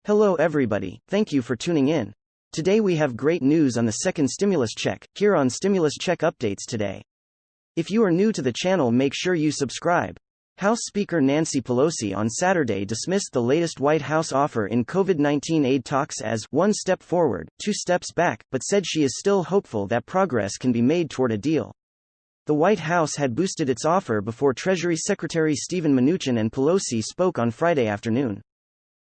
Hello everybody, thank you for tuning in. Today we have great news on the second stimulus check, here on Stimulus Check Updates today. If you are new to the channel, make sure you subscribe. House Speaker Nancy Pelosi on Saturday dismissed the latest White House offer in COVID-19 aid talks as one step forward, two steps back, but said she is still hopeful that progress can be made toward a deal. The White House had boosted its offer before Treasury Secretary Steven Mnuchin and Pelosi spoke on Friday afternoon.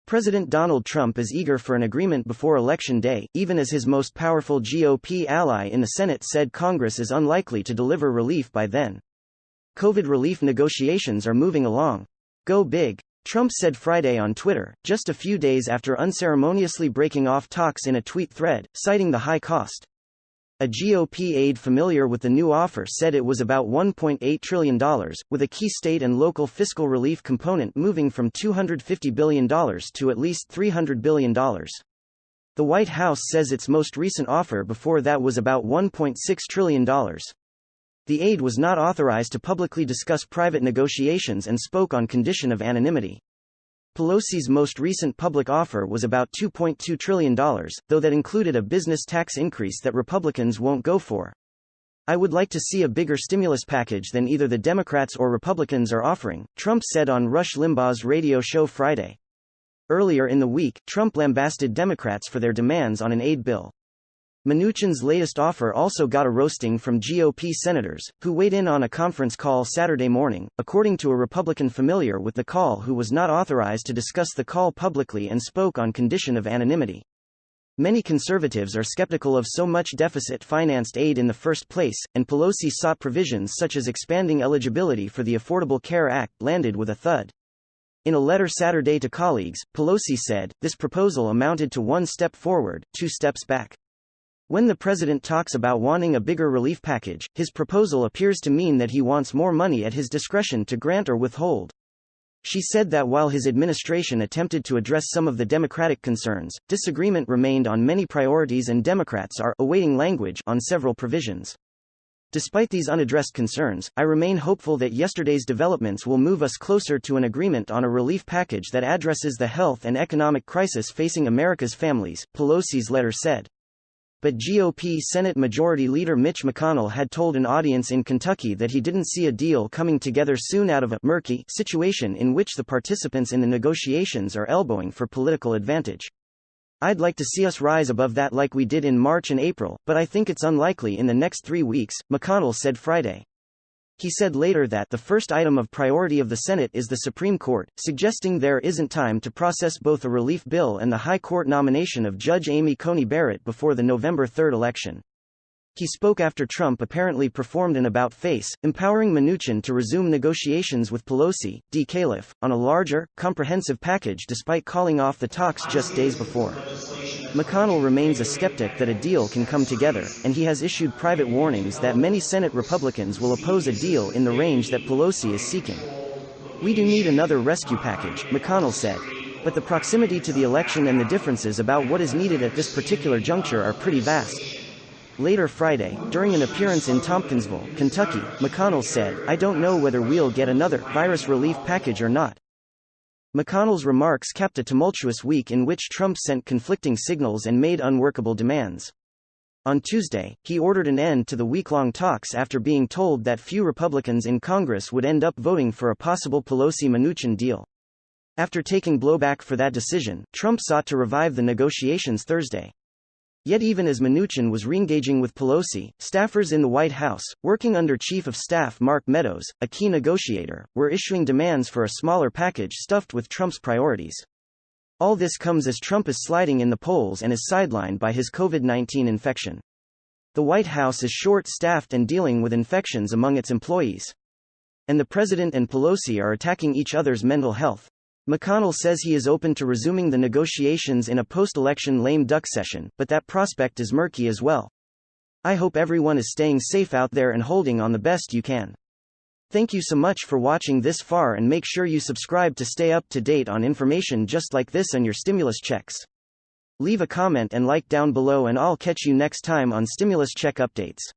President Donald Trump is eager for an agreement before Election Day, even as his most powerful GOP ally in the Senate said Congress is unlikely to deliver relief by then. COVID relief negotiations are moving along. Go big, Trump said Friday on Twitter, just a few days after unceremoniously breaking off talks in a tweet thread, citing the high cost. A GOP aide familiar with the new offer said it was about $1.8 trillion, with a key state and local fiscal relief component moving from $250 billion to at least $300 billion. The White House says its most recent offer before that was about $1.6 trillion. The aide was not authorized to publicly discuss private negotiations and spoke on condition of anonymity. Pelosi's most recent public offer was about $2.2 trillion, though that included a business tax increase that Republicans won't go for. I would like to see a bigger stimulus package than either the Democrats or Republicans are offering, Trump said on Rush Limbaugh's radio show Friday. Earlier in the week, Trump lambasted Democrats for their demands on an aid bill. Mnuchin's latest offer also got a roasting from GOP senators, who weighed in on a conference call Saturday morning, according to a Republican familiar with the call who was not authorized to discuss the call publicly and spoke on condition of anonymity. Many conservatives are skeptical of so much deficit-financed aid in the first place, and Pelosi sought provisions such as expanding eligibility for the Affordable Care Act landed with a thud. In a letter Saturday to colleagues, Pelosi said, "This proposal amounted to one step forward, two steps back." When the president talks about wanting a bigger relief package, his proposal appears to mean that he wants more money at his discretion to grant or withhold. She said that while his administration attempted to address some of the Democratic concerns, disagreement remained on many priorities and Democrats are awaiting language on several provisions. Despite these unaddressed concerns, I remain hopeful that yesterday's developments will move us closer to an agreement on a relief package that addresses the health and economic crisis facing America's families, Pelosi's letter said. But GOP Senate Majority Leader Mitch McConnell had told an audience in Kentucky that he didn't see a deal coming together soon out of a murky situation in which the participants in the negotiations are elbowing for political advantage. "I'd like to see us rise above that like we did in March and April, but I think it's unlikely in the next 3 weeks," McConnell said Friday. He said later that the first item of priority of the Senate is the Supreme Court, suggesting there isn't time to process both a relief bill and the High Court nomination of Judge Amy Coney Barrett before the November 3 election. He spoke after Trump apparently performed an about-face, empowering Mnuchin to resume negotiations with Pelosi, D. Califf, on a larger, comprehensive package despite calling off the talks just days before. McConnell remains a skeptic that a deal can come together, and he has issued private warnings that many Senate Republicans will oppose a deal in the range that Pelosi is seeking. "We do need another rescue package," McConnell said. "But the proximity to the election and the differences about what is needed at this particular juncture are pretty vast." Later Friday, during an appearance in Tompkinsville, Kentucky, McConnell said, "I don't know whether we'll get another virus relief package or not." McConnell's remarks capped a tumultuous week in which Trump sent conflicting signals and made unworkable demands. On Tuesday, he ordered an end to the week-long talks after being told that few Republicans in Congress would end up voting for a possible Pelosi-Mnuchin deal. After taking blowback for that decision, Trump sought to revive the negotiations Thursday. Yet even as Mnuchin was re-engaging with Pelosi, staffers in the White House, working under Chief of Staff Mark Meadows, a key negotiator, were issuing demands for a smaller package stuffed with Trump's priorities. All this comes as Trump is sliding in the polls and is sidelined by his COVID-19 infection. The White House is short-staffed and dealing with infections among its employees. And the president and Pelosi are attacking each other's mental health. McConnell says he is open to resuming the negotiations in a post-election lame duck session, but that prospect is murky as well. "I hope everyone is staying safe out there and holding on the best you can." Thank you so much for watching this far, and make sure you subscribe to stay up to date on information just like this and your stimulus checks. Leave a comment and like down below, and I'll catch you next time on Stimulus Check Updates.